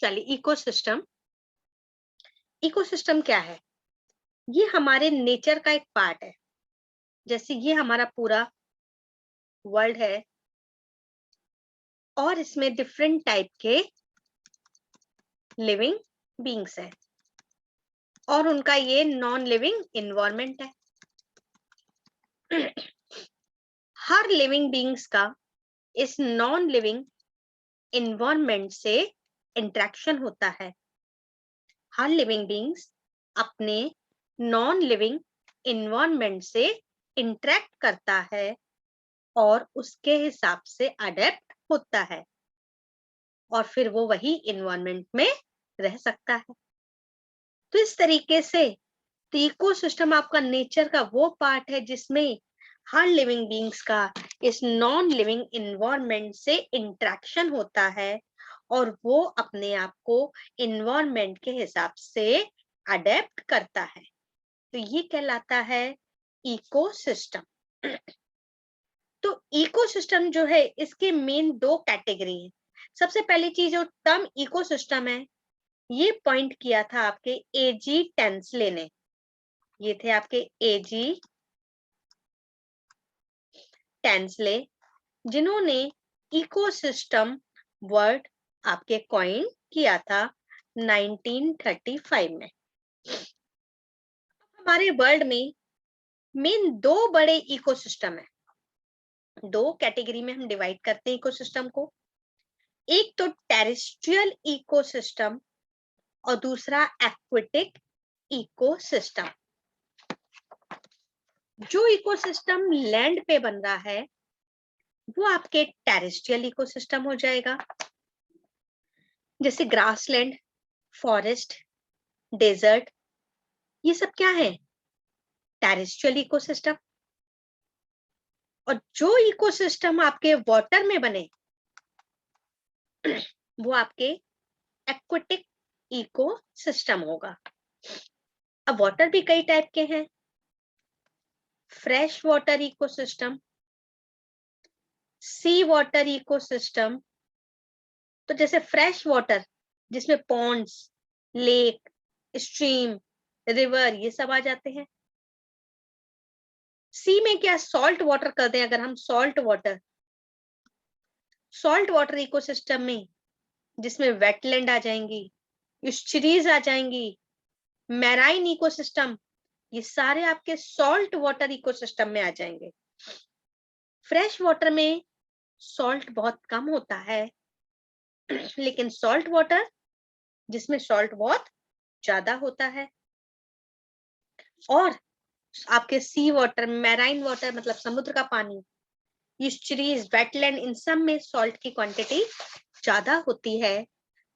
चलिए, ecosystem. Ecosystem क्या है? ये हमारे नेचर का एक पार्ट है। जैसे ये हमारा पूरा वर्ल्ड है और इसमें डिफरेंट टाइप के लिविंग बींग्स है और उनका ये नॉन लिविंग इन्वायरमेंट है। हर लिविंग बींग्स का इस नॉन लिविंग इन्वायरमेंट से इंटरेक्शन होता है। हर लिविंग बींग्स अपने नॉन लिविंग इन्वायरमेंट से इंटरेक्ट करता है और उसके हिसाब से अडेप्ट होता है और फिर वो वही इन्वायरमेंट में रह सकता है। तो इस तरीके से इकोसिस्टम आपका नेचर का वो पार्ट है जिसमें हर लिविंग बींग्स का इस नॉन लिविंग इन्वायरमेंट से इंटरेक्शन होता है और वो अपने आप को इन्वायरमेंट के हिसाब से अडेप्ट करता है। तो ये कहलाता है इकोसिस्टम। तो इकोसिस्टम जो है इसके मेन दो कैटेगरी है। सबसे पहली चीज जो टर्म इकोसिस्टम है ये पॉइंट किया था आपके एजी टेंसले ने। ये थे आपके एजी टेंसले जिन्होंने इकोसिस्टम वर्ड आपके कॉइन किया था 1935 में। हमारे वर्ल्ड में मेन दो बड़े इकोसिस्टम है। दो कैटेगरी में हम डिवाइड करते हैं इकोसिस्टम को। एक तो टेरेस्ट्रियल इकोसिस्टम और दूसरा एक्वेटिक इकोसिस्टम। जो इकोसिस्टम लैंड पे बन रहा है वो आपके टेरेस्ट्रियल इकोसिस्टम हो जाएगा। जैसे ग्रासलैंड, फॉरेस्ट, डेजर्ट, ये सब क्या है? Terrestrial ecosystem. और जो इकोसिस्टम आपके वाटर में बने वो आपके एक्वेटिक इकोसिस्टम होगा। अब वाटर भी कई टाइप के हैं। फ्रेश वाटर इकोसिस्टम, सी वाटर इकोसिस्टम। तो जैसे फ्रेश वाटर जिसमें पॉन्ड्स, लेक, स्ट्रीम, रिवर ये सब आ जाते हैं। सी में क्या सॉल्ट वाटर कर दें अगर हम सॉल्ट वाटर इकोसिस्टम में जिसमें वेटलैंड आ जाएंगी, स्चीरीज आ जाएंगी, मैराइन इकोसिस्टम, ये सारे आपके सॉल्ट वाटर इकोसिस्टम में आ जाएंगे। फ्रेश वाटर में सॉल्ट बहुत कम होता है लेकिन सॉल्ट वाटर जिसमें सॉल्ट बहुत ज्यादा होता है। और आपके सी वाटर, मैराइन वाटर मतलब समुद्र का पानी, स्चीरीज, वेटलैंड, इन सब में सॉल्ट की क्वांटिटी ज्यादा होती है।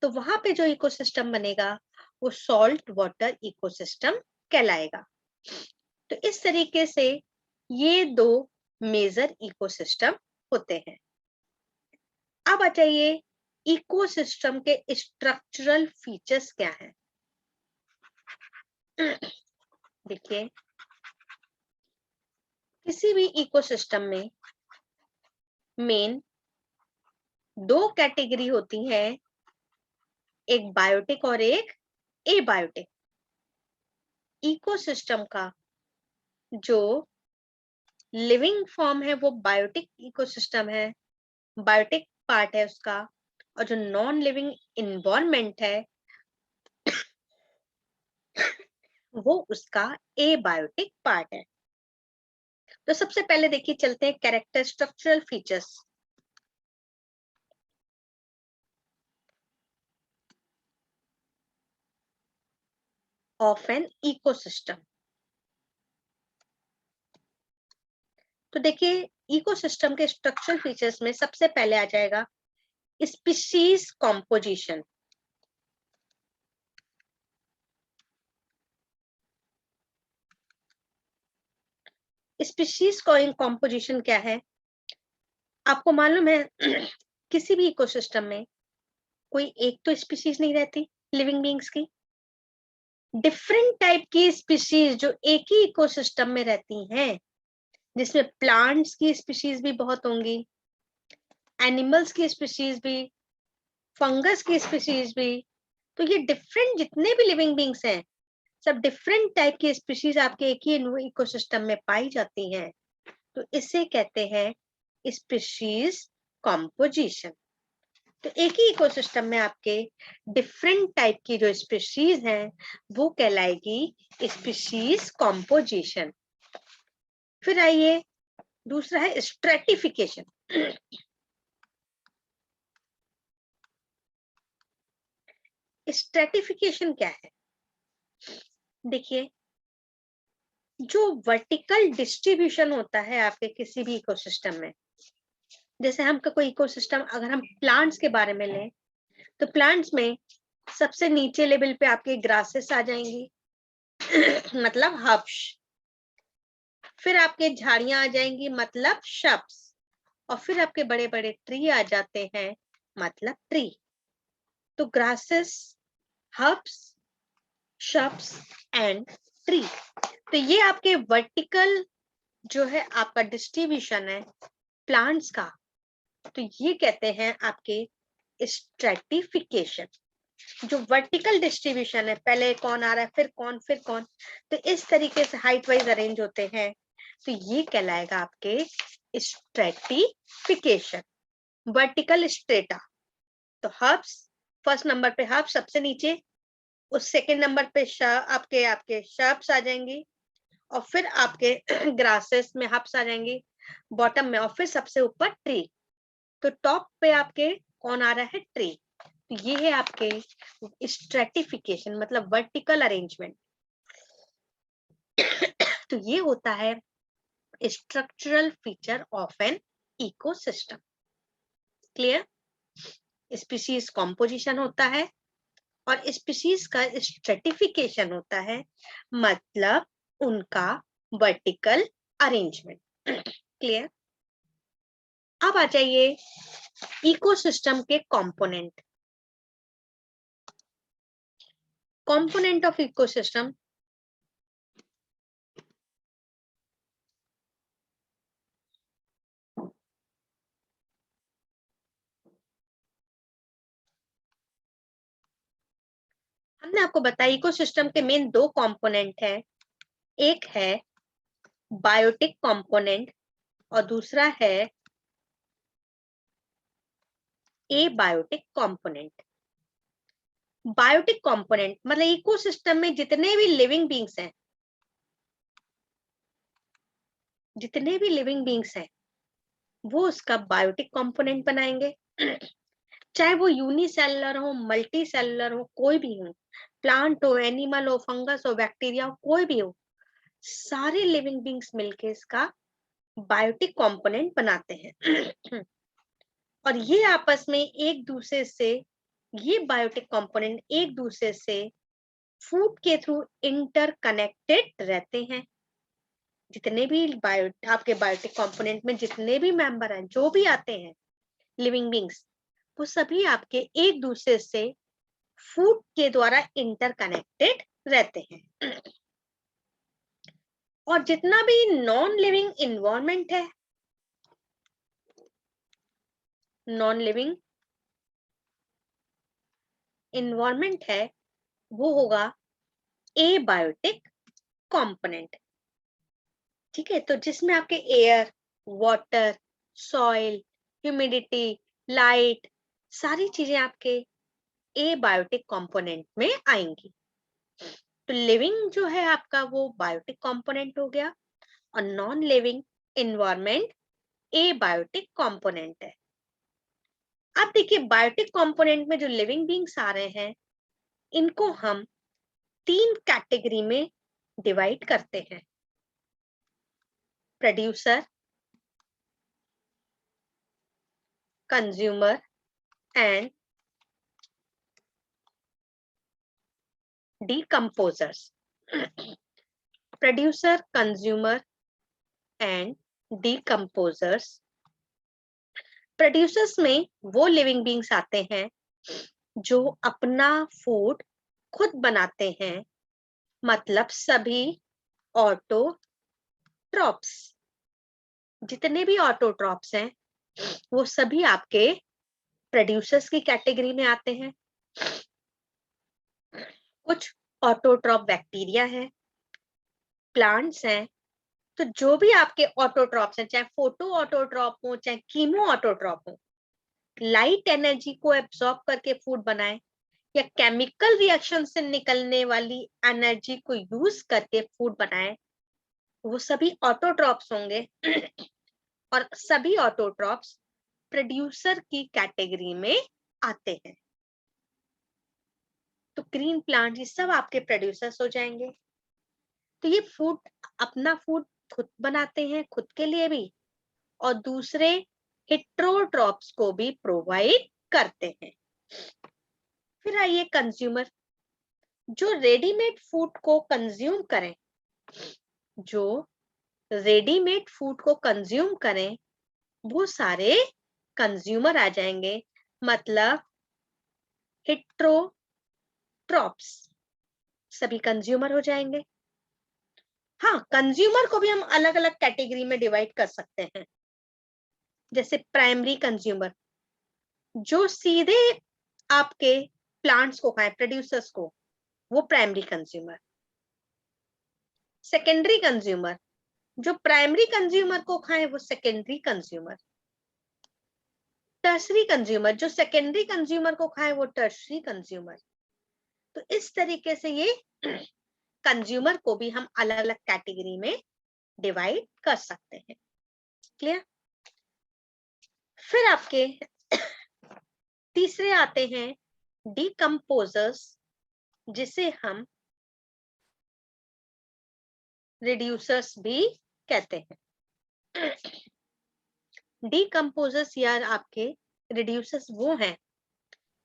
तो वहां पे जो इकोसिस्टम बनेगा वो सॉल्ट वाटर इकोसिस्टम कहलाएगा। तो इस तरीके से ये दो मेजर इकोसिस्टम होते हैं। अब आ जाइए इकोसिस्टम के स्ट्रक्चरल फीचर्स क्या हैं। देखिए, किसी भी इकोसिस्टम में मेन दो कैटेगरी होती है, एक बायोटिक और एक एबायोटिक। इकोसिस्टम का जो लिविंग फॉर्म है वो बायोटिक इकोसिस्टम है, बायोटिक पार्ट है उसका। और जो नॉन लिविंग इन्वायरमेंट है वो उसका एबायोटिक पार्ट है। तो सबसे पहले देखिए चलते हैं character structural features. Of an ecosystem. तो देखिए इकोसिस्टम के स्ट्रक्चरल फीचर्स में सबसे पहले आ जाएगा स्पीशीज कॉम्पोजिशन। स्पीशीज कॉम्पोजिशन क्या है? आपको मालूम है किसी भी इकोसिस्टम में कोई एक तो स्पीशीज नहीं रहती लिविंग बींग्स की। डिफरेंट टाइप की स्पीशीज जो एक ही इकोसिस्टम में रहती हैं, जिसमें प्लांट्स की स्पीशीज भी बहुत होंगी, एनिमल्स की स्पीशीज भी, फंगस की स्पीशीज भी, तो ये डिफरेंट जितने भी लिविंग बींग्स हैं, सब डिफरेंट टाइप की स्पीशीज आपके एक ही इकोसिस्टम में पाई जाती हैं, तो इसे कहते हैं स्पीशीज कॉम्पोजिशन। तो एक ही इकोसिस्टम में आपके डिफरेंट टाइप की जो स्पीशीज हैं वो कहलाएगी स्पीशीज कॉम्पोजिशन। फिर आइए दूसरा है स्ट्रेटिफिकेशन। स्ट्रेटिफिकेशन क्या है? देखिए, जो वर्टिकल डिस्ट्रीब्यूशन होता है आपके किसी भी इकोसिस्टम में, जैसे हम कोई इकोसिस्टम अगर हम प्लांट्स के बारे में लें, तो प्लांट्स में सबसे नीचे लेवल पे आपके ग्रासेस आ जाएंगी मतलब हर्ब्स, फिर आपके झाड़ियां आ जाएंगी मतलब श्रब्स, और फिर आपके बड़े बड़े ट्री आ जाते हैं मतलब ट्री। तो grasses, herbs, shrubs and tree, तो ये आपके वर्टिकल जो है आपका डिस्ट्रीब्यूशन है प्लांट्स का, तो ये कहते हैं आपके स्ट्रेटिफिकेशन। जो वर्टिकल डिस्ट्रीब्यूशन है, पहले कौन आ रहा है फिर कौन, तो इस तरीके से हाइट वाइज अरेंज होते हैं, तो ये कहलाएगा आपके स्ट्रेटिफिकेशन। वर्टिकल स्ट्रेटा, तो हर्ब्स फर्स्ट नंबर पे, हर्ब्स सबसे नीचे, उस सेकंड नंबर पे आपके आपके श्रब्स आ जाएंगी, और फिर आपके ग्रासेस में हर्ब्स आ जाएंगी बॉटम में, और फिर सबसे ऊपर ट्री, तो टॉप पे आपके कौन आ रहा है? ट्री। ये है आपके स्ट्रेटिफिकेशन मतलब वर्टिकल अरेंजमेंट। तो ये होता है structural feature of an ecosystem. Clear? Species composition होता है और स्पीशीज का स्ट्रेटिफिकेशन होता है, मतलब उनका वर्टिकल अरेंजमेंट। क्लियर? अब आ जाइए इकोसिस्टम के कंपोनेंट। कंपोनेंट ऑफ इकोसिस्टम, हमने आपको बताया इकोसिस्टम के मेन दो कंपोनेंट हैं, एक है बायोटिक कंपोनेंट और दूसरा है एबायोटिक कंपोनेंट। बायोटिक कंपोनेंट मतलब इकोसिस्टम में जितने भी लिविंग बींग्स हैं, जितने भी लिविंग बींग्स हैं वो उसका बायोटिक कंपोनेंट बनाएंगे। चाहे वो यूनिसेलुलर हो, मल्टी सेलुलर हो, कोई भी हो, प्लांट हो, एनिमल हो, फंगस हो, बैक्टीरिया हो, कोई भी हो, सारे लिविंग बींग्स मिलके इसका बायोटिक कंपोनेंट बनाते हैं। और ये आपस में एक दूसरे से, ये बायोटिक कंपोनेंट एक दूसरे से फूड के थ्रू इंटरकनेक्टेड रहते हैं। जितने भी आपके बायोटिक कंपोनेंट में जितने भी मेंबर हैं, जो भी आते हैं लिविंग बींग्स, वो सभी आपके एक दूसरे से फूड के द्वारा इंटरकनेक्टेड रहते हैं। और जितना भी नॉन लिविंग इन्वायरमेंट है, नॉन लिविंग इन्वायरमेंट है, वो होगा एबायोटिक कंपोनेंट। ठीक है, तो जिसमें आपके air, water, soil, humidity, light, सारी चीजें आपके एबायोटिक कंपोनेंट में आएंगी। तो लिविंग जो है आपका वो बायोटिक कंपोनेंट हो गया, और non living environment abiotic component है। अब देखिए बायोटिक कंपोनेंट में जो लिविंग बींग्स आ रहे हैं, इनको हम 3 कैटेगरी में डिवाइड करते हैं, producer, consumer and decomposers। producer, consumer and decomposers। Producers में वो लिविंग बींग्स आते हैं जो अपना फूड खुद बनाते हैं, मतलब सभी ऑटोट्रॉप्स। जितने भी ऑटोट्रॉप्स हैं वो सभी आपके प्रोड्यूसर्स की कैटेगरी में आते हैं। कुछ ऑटोट्रॉप बैक्टीरिया है, प्लांट्स हैं। तो जो भी आपके ऑटोट्रॉप्स हैं, चाहे फोटो ऑटोट्रॉप हो चाहे कीमो ऑटोट्रॉप हो, लाइट एनर्जी को एब्सॉर्ब करके फूड बनाए या केमिकल रिएक्शन से निकलने वाली एनर्जी को यूज करके फूड बनाए, वो सभी ऑटोट्रॉप्स होंगे। और सभी ऑटोट्रॉप्स प्रोड्यूसर की कैटेगरी में आते हैं। तो ग्रीन प्लांट ये सब आपके प्रोड्यूसर्स हो जाएंगे। तो ये फूड, अपना फूड खुद बनाते हैं, खुद के लिए भी, और दूसरे हेट्रोट्रॉप्स को भी प्रोवाइड करते हैं। फिर आइए कंज्यूमर, जो रेडीमेड फूड को कंज्यूम करें, जो रेडीमेड फूड को कंज्यूम करें, वो सारे कंज्यूमर आ जाएंगे, मतलब हेट्रोट्रॉप्स सभी कंज्यूमर हो जाएंगे। हाँ, कंज्यूमर को भी हम अलग अलग कैटेगरी में डिवाइड कर सकते हैं। जैसे प्राइमरी कंज्यूमर, जो सीधे आपके प्लांट्स को खाएं, प्रोड्यूसर्स को, वो प्राइमरी कंज्यूमर। सेकेंडरी कंज्यूमर, जो प्राइमरी कंज्यूमर को खाएं, वो सेकेंडरी कंज्यूमर। टर्सरी कंज्यूमर, जो सेकेंडरी कंज्यूमर को खाएं, वो टर्सरी कंज्यूमर। तो इस तरीके से ये कंज्यूमर को भी हम अलग अलग कैटेगरी में डिवाइड कर सकते हैं। क्लियर? फिर आपके तीसरे आते हैं डिकम्पोजर्स, जिसे हम रिड्यूसर्स भी कहते हैं। डिकम्पोजर्स या आपके रिड्यूसर्स वो हैं,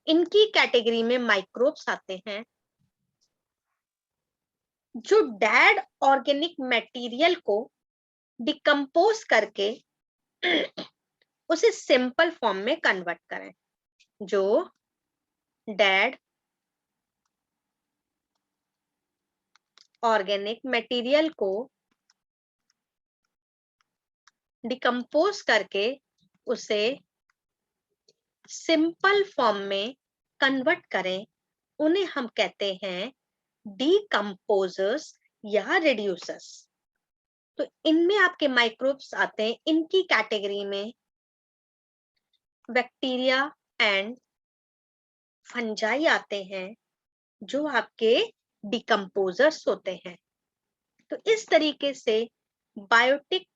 इनकी कैटेगरी में माइक्रोब्स आते हैं, जो डेड ऑर्गेनिक मटेरियल को डिकम्पोज करके उसे सिंपल फॉर्म में कन्वर्ट करें। जो डेड ऑर्गेनिक मटेरियल को डिकम्पोज करके उसे सिंपल फॉर्म में कन्वर्ट करें, उन्हें हम कहते हैं डिकम्पोजर्स या रिड्यूसर्स। तो इनमें आपके माइक्रोब्स आते हैं, इनकी कैटेगरी में बैक्टीरिया एंड फंजाई आते हैं, जो आपके डिकम्पोजर्स होते हैं। तो इस तरीके से बायोटिक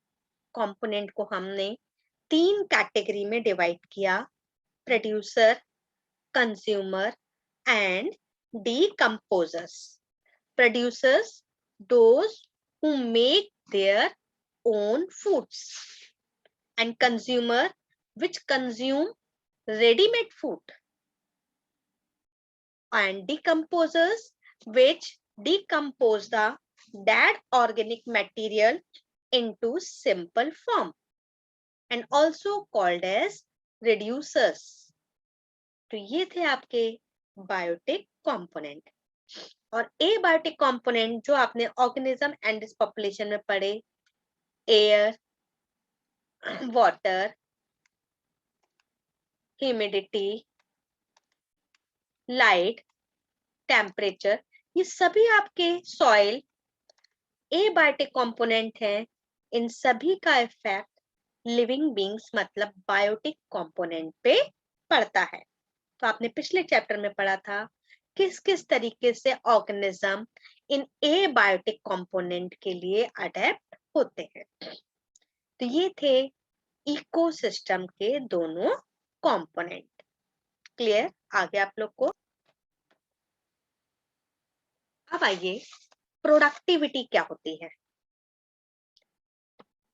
कंपोनेंट को हमने 3 कैटेगरी में डिवाइड किया: producer, consumer and decomposers. Producers, those who make their own foods, and consumer, which consume ready-made food, and decomposers, which decompose the dead organic material into simple form, and also called as reducers. तो ये थे आपके biotic component. और abiotic component जो आपने organism and its population में पढ़े, air, water, humidity, light, temperature, ये सभी आपके सॉइल एबायोटिक कंपोनेंट हैं। इन सभी का इफेक्ट लिविंग बींग्स मतलब बायोटिक कंपोनेंट पे पड़ता है। तो आपने पिछले चैप्टर में पढ़ा था किस किस तरीके से ऑर्गेनिज्म इन एबायोटिक कंपोनेंट के लिए अडेप्ट होते हैं। तो ये थे इकोसिस्टम के दोनों कंपोनेंट। क्लियर? आगे आप लोग को। अब आइए, प्रोडक्टिविटी क्या होती है?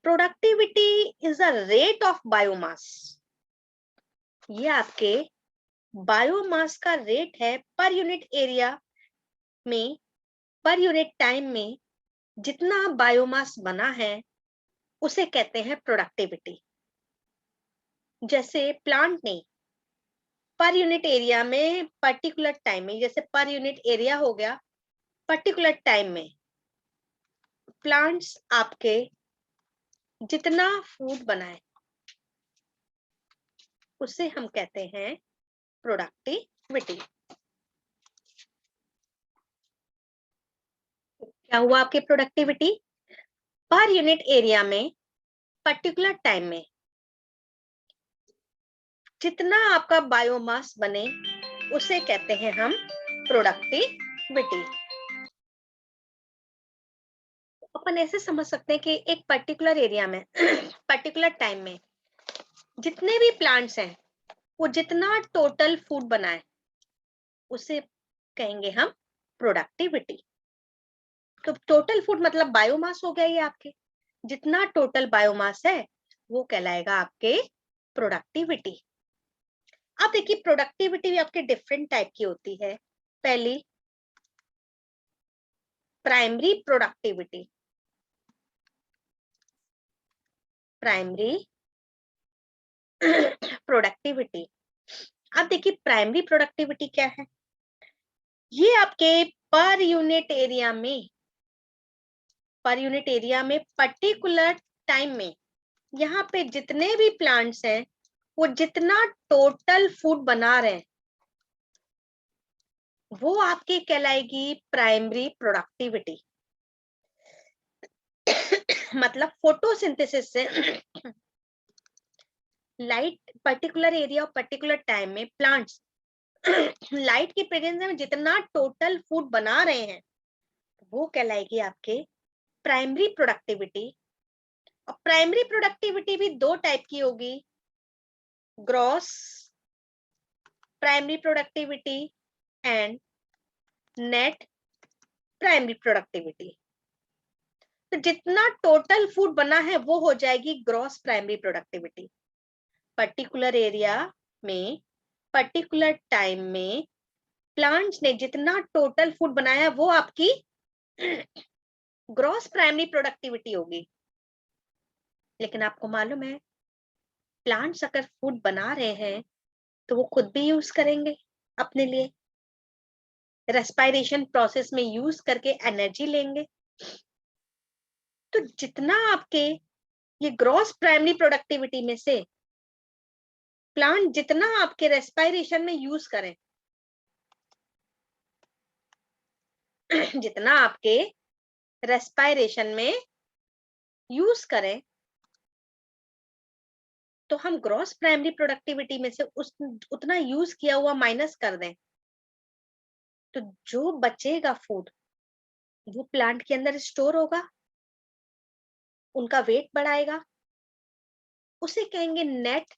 Productivity is a rate of biomass. ये आपके बायोमास का रेट है पर यूनिट एरिया में, पर यूनिट टाइम में जितना बायोमास बना है उसे कहते हैं प्रोडक्टिविटी। जैसे प्लांट ने पर यूनिट एरिया में पर्टिकुलर टाइम में, जैसे पर यूनिट एरिया हो गया, पर्टिकुलर टाइम में प्लांट्स आपके जितना फूड बनाए उसे हम कहते हैं प्रोडक्टिविटी। क्या हुआ आपकी प्रोडक्टिविटी? पर यूनिट एरिया में पर्टिकुलर टाइम में जितना आपका बायोमास बने उसे कहते हैं हम प्रोडक्टिविटी। अपन ऐसे समझ सकते हैं कि एक पर्टिकुलर एरिया में पर्टिकुलर टाइम में जितने भी प्लांट्स हैं वो जितना टोटल फूड बनाए उसे कहेंगे हम प्रोडक्टिविटी। तो टोटल फूड मतलब बायोमास हो गया ये आपके, जितना टोटल बायोमास है वो कहलाएगा आपके प्रोडक्टिविटी। अब देखिए प्रोडक्टिविटी भी आपके डिफरेंट टाइप की होती है। पहली प्राइमरी प्रोडक्टिविटी, प्राइमरी प्रोडक्टिविटी। अब देखिए प्राइमरी प्रोडक्टिविटी क्या है? ये आपके पर यूनिट एरिया में पर्टिकुलर टाइम में यहाँ पे जितने भी प्लांट्स हैं वो जितना टोटल फूड बना रहे हैं वो आपकी कहलाएगी प्राइमरी प्रोडक्टिविटी। मतलब फोटोसिंथेसिस से लाइट पर्टिकुलर एरिया और पर्टिकुलर टाइम में प्लांट्स लाइट की प्रेजेंस में जितना टोटल फूड बना रहे हैं वो कहलाएगी आपके प्राइमरी प्रोडक्टिविटी। और प्राइमरी प्रोडक्टिविटी भी दो टाइप की होगी, gross primary productivity and net primary productivity. तो जितना टोटल फूड बना है वो हो जाएगी gross primary productivity. Particular area में पर्टिकुलर टाइम में प्लांट्स ने जितना टोटल फूड बनाया वो आपकी ग्रॉस प्राइमरी प्रोडक्टिविटी होगी। लेकिन आपको मालूम है प्लांट्स अगर फूड बना रहे हैं तो वो खुद भी यूज करेंगे अपने लिए, रेस्पिरेशन प्रोसेस में यूज करके एनर्जी लेंगे। तो जितना आपके ये ग्रॉस प्राइमरी प्रोडक्टिविटी में से प्लांट जितना आपके रेस्पिरेशन में यूज करें जितना आपके रेस्पिरेशन में यूज करें तो हम ग्रॉस प्राइमरी प्रोडक्टिविटी में से उतना यूज किया हुआ माइनस कर दें तो जो बचेगा फूड वो प्लांट के अंदर स्टोर होगा, उनका वेट बढ़ाएगा, उसे कहेंगे नेट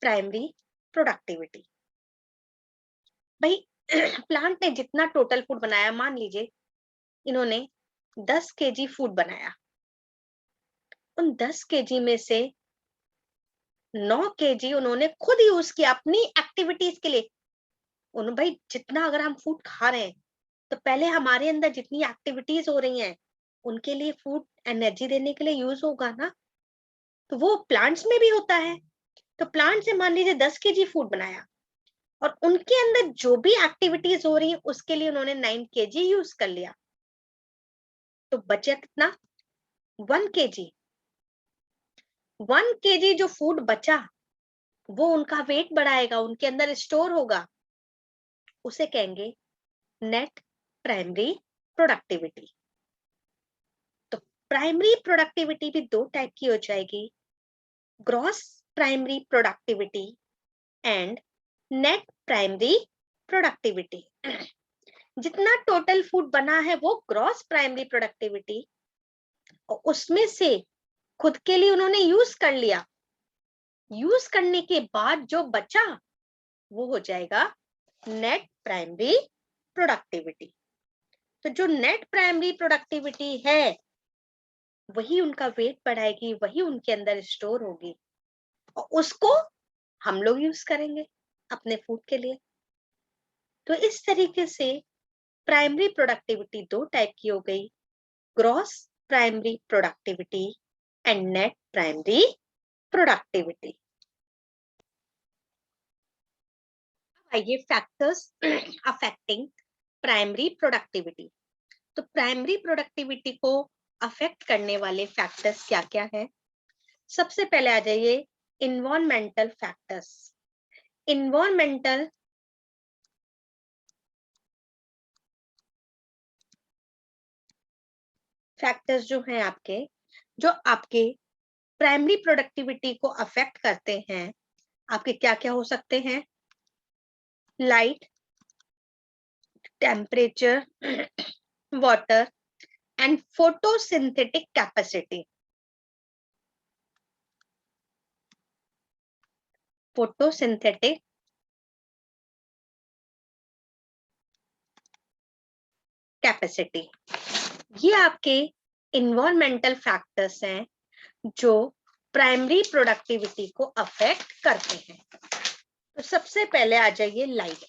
प्राइमरी प्रोडक्टिविटी। भाई प्लांट ने जितना टोटल फूड बनाया, मान लीजिए इन्होंने 10 केजी फूड बनाया, उन 10 केजी में से 9 केजी उन्होंने खुद यूज किया अपनी एक्टिविटीज के लिए। भाई जितना अगर हम फूड खा रहे हैं तो पहले हमारे अंदर जितनी एक्टिविटीज हो रही हैं उनके लिए फूड एनर्जी देने के लिए यूज होगा ना, तो वो प्लांट्स में भी होता है। तो प्लांट से मान लीजिए 10 केजी फूड बनाया और उनके अंदर जो भी एक्टिविटीज हो रही है उसके लिए उन्होंने 9 केजी यूज कर लिया, तो बचा कितना? 1 केजी। 1 केजी जो फूड बचा वो उनका वेट बढ़ाएगा, उनके अंदर स्टोर होगा, उसे कहेंगे नेट प्राइमरी प्रोडक्टिविटी। तो प्राइमरी प्रोडक्टिविटी भी दो टाइप की हो जाएगी, gross primary productivity and net primary productivity. जितना टोटल फूड बना है वो ग्रॉस प्राइमरी प्रोडक्टिविटी और उसमें से खुद के लिए उन्होंने यूज कर लिया, यूज करने के बाद जो बचा वो हो जाएगा नेट प्राइमरी प्रोडक्टिविटी। तो जो नेट प्राइमरी प्रोडक्टिविटी है वही उनका वेट बढ़ाएगी, वही उनके अंदर स्टोर होगी और उसको हम लोग यूज करेंगे अपने फूड के लिए। तो इस तरीके से प्राइमरी प्रोडक्टिविटी दो टाइप की हो गई, gross primary productivity and net primary productivity. आइए फैक्टर्स अफेक्टिंग प्राइमरी प्रोडक्टिविटी। तो प्राइमरी प्रोडक्टिविटी को अफेक्ट करने वाले फैक्टर्स क्या क्या है? सबसे पहले आ जाइए इन्वायरमेंटल फैक्टर्स। इन्वायरमेंटल फैक्टर्स जो हैं आपके, जो आपके प्राइमरी प्रोडक्टिविटी को अफेक्ट करते हैं, आपके क्या क्या हो सकते हैं? Light, temperature, water and photosynthetic capacity. Photosynthetic capacity, ये आपके इन्वायरमेंटल फैक्टर्स हैं जो प्राइमरी प्रोडक्टिविटी को अफेक्ट करते हैं। तो सबसे पहले आ जाइए लाइट।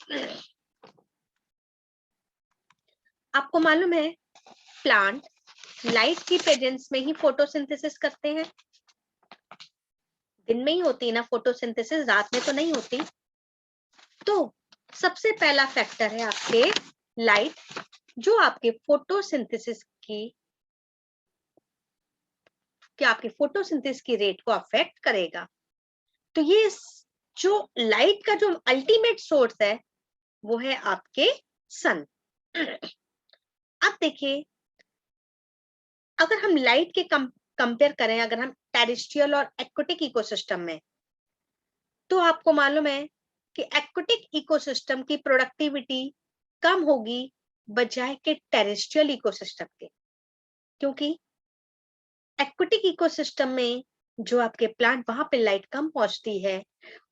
आपको मालूम है प्लांट लाइट की प्रेजेंस में ही फोटोसिंथेसिस करते हैं। दिन में ही होती है ना फोटोसिंथेसिस, रात में तो नहीं होती। तो सबसे पहला फैक्टर है आपके लाइट, जो आपके फोटोसिंथेसिस की आपके फोटोसिंथेसिस की रेट को अफेक्ट करेगा। तो ये जो लाइट का जो अल्टीमेट सोर्स है वो है आपके सन। अब देखिए, अगर हम लाइट के कंपेयर करें, अगर हम टेरेस्ट्रियल और एक्वाटिक इकोसिस्टम में, तो आपको मालूम है कि एक्वाटिक इकोसिस्टम की प्रोडक्टिविटी कम होगी बजाय के टेरेस्ट्रियल इकोसिस्टम के, क्योंकि एक्वाटिक इकोसिस्टम में जो आपके प्लांट, वहां पे लाइट कम पहुंचती है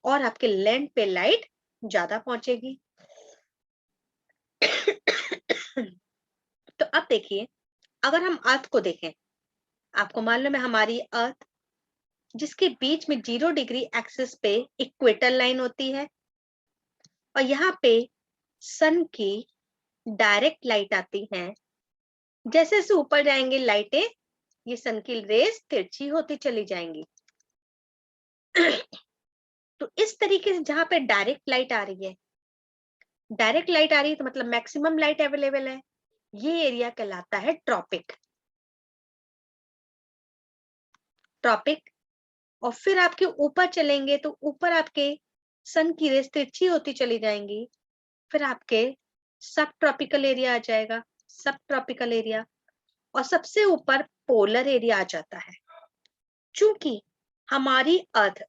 और आपके लैंड पे लाइट ज्यादा पहुंचेगी। तो अब देखिए, अगर हम अर्थ को देखें, आपको मालूम है हमारी अर्थ, जिसके बीच में 0 डिग्री एक्सिस पे इक्वेटर लाइन होती है, और यहाँ पे सन की डायरेक्ट लाइट आती है। जैसे जैसे ऊपर जाएंगे लाइटें, ये सन की रेज तिरछी होती चली जाएंगी। तो इस तरीके से जहां पे डायरेक्ट लाइट आ रही है, तो मतलब मैक्सिमम लाइट अवेलेबल है, ये एरिया कहलाता है ट्रॉपिक। और फिर आपके ऊपर चलेंगे तो ऊपर आपके सन की रेस तिरछी होती चली जाएंगी, फिर आपके सब ट्रॉपिकल एरिया आ जाएगा, सब ट्रॉपिकल एरिया, और सबसे ऊपर पोलर एरिया आ जाता है। चूंकि हमारी अर्थ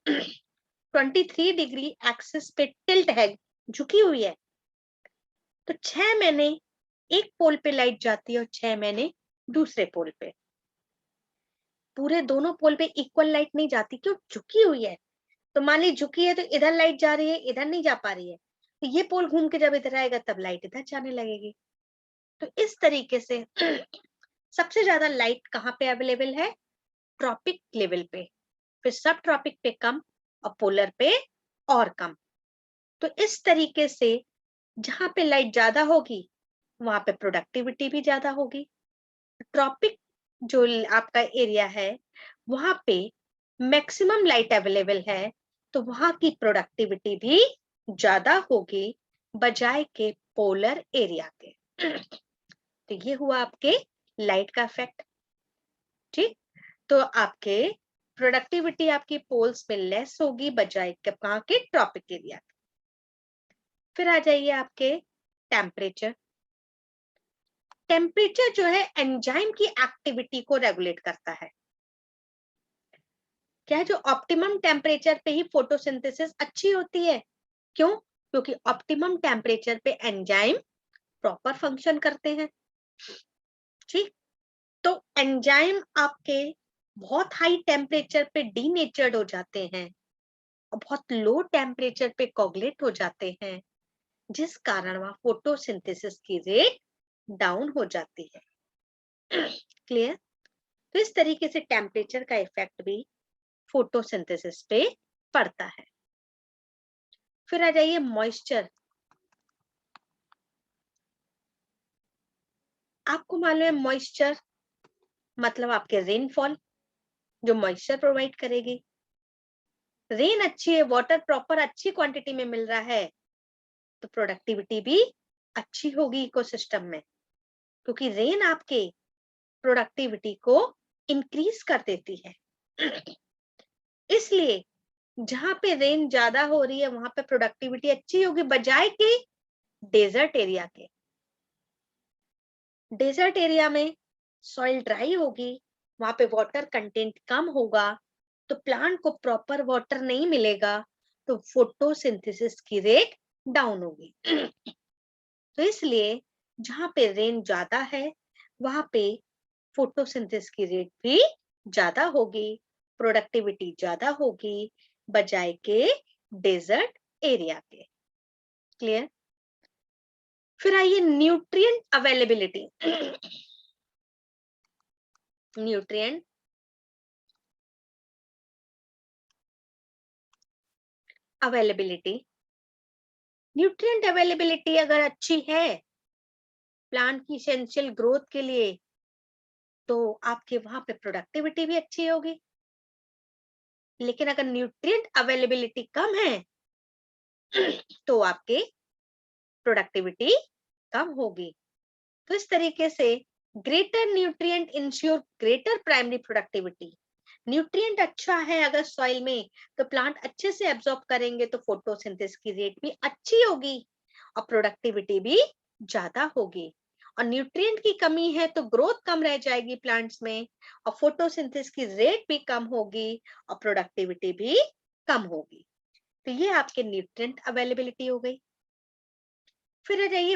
23 डिग्री एक्सिस पे टिल्ट है, झुकी हुई है, तो 6 महीने एक पोल पे लाइट जाती है और 6 महीने दूसरे पोल पे। पूरे दोनों पोल पे इक्वल लाइट नहीं जाती, क्यों? झुकी हुई है। तो मान ली झुकी है तो इधर लाइट जा रही है, इधर नहीं जा पा रही है, तो ये पोल घूम के जब इधर आएगा तब लाइट इधर जाने लगेगी। तो इस तरीके से सबसे ज्यादा लाइट कहाँ पे अवेलेबल है? ट्रॉपिक लेवल पे, फिर सब ट्रॉपिक पे कम और पोलर पे और कम। तो इस तरीके से जहां पे लाइट ज्यादा होगी वहां पे प्रोडक्टिविटी भी ज्यादा होगी। ट्रॉपिक जो आपका एरिया है वहां पे मैक्सिमम लाइट अवेलेबल है, तो वहां की प्रोडक्टिविटी भी ज्यादा होगी बजाय के पोलर एरिया के। तो ये हुआ आपके लाइट का इफेक्ट। ठीक, तो आपके प्रोडक्टिविटी आपकी पोल्स में लेस होगी बजाय के कहाँ के? Tropic area. फिर आ जाइए आपके टेम्परेचर। टेम्परेचर जो है एंजाइम की एक्टिविटी को रेगुलेट करता है। क्या है, जो ऑप्टिमम टेम्परेचर पे ही फोटोसिंथेसिस अच्छी होती है। क्यों? क्योंकि ऑप्टिमम टेम्परेचर पे एंजाइम प्रॉपर फंक्शन करते हैं। ठीक, तो एंजाइम आपके बहुत हाई टेम्परेचर पे डीनेचर्ड हो जाते हैं और बहुत लो टेम्परेचर पे कोगुलेट हो जाते हैं, जिस कारण वहां फोटोसिंथेसिस की रेट डाउन हो जाती है। क्लियर? तो इस तरीके से टेम्परेचर का इफेक्ट भी फोटोसिंथेसिस पे पड़ता है। फिर आ जाइए मॉइस्चर। आपको मालूम है मॉइस्चर मतलब आपके रेनफॉल, जो मॉइस्चर प्रोवाइड करेगी। रेन अच्छी है, वाटर प्रॉपर अच्छी क्वांटिटी में मिल रहा है, तो प्रोडक्टिविटी भी अच्छी होगी इकोसिस्टम में, क्योंकि रेन आपके प्रोडक्टिविटी को इंक्रीज कर देती है। इसलिए जहां पे रेन ज्यादा हो रही है वहां पे प्रोडक्टिविटी अच्छी होगी बजाय के डेजर्ट एरिया के। डेजर्ट एरिया में सॉइल ड्राई होगी, वहां पे वाटर कंटेंट कम होगा, तो प्लांट को प्रॉपर वाटर नहीं मिलेगा, तो फोटोसिंथेसिस की रेट डाउन होगी। तो इसलिए जहां पे रेन ज्यादा है वहां पे फोटोसिंथेसिस की रेट भी ज्यादा होगी, प्रोडक्टिविटी ज्यादा होगी, बजाय के डेजर्ट एरिया के। क्लियर? फिर आइए nutrient availability. Nutrient availability, nutrient availability अगर अच्छी है प्लांट की एसेंशियल ग्रोथ के लिए, तो आपके वहां पे प्रोडक्टिविटी भी अच्छी होगी। लेकिन अगर न्यूट्रिएंट अवेलेबिलिटी कम है तो आपके प्रोडक्टिविटी कम होगी। तो इस तरीके से greater nutrient ensure greater primary productivity. Nutrient अच्छा है अगर सॉइल में, तो प्लांट अच्छे से एब्जॉर्ब करेंगे, तो फोटोसिंथेसिस की रेट भी अच्छी होगी और प्रोडक्टिविटी भी ज्यादा होगी। और न्यूट्रिएंट की कमी है तो ग्रोथ कम रह जाएगी प्लांट्स में, और फोटोसिंथेसिस की रेट भी कम होगी और प्रोडक्टिविटी भी कम होगी। तो ये आपके न्यूट्रिएंट अवेलेबिलिटी हो गई। फिर आ जाइए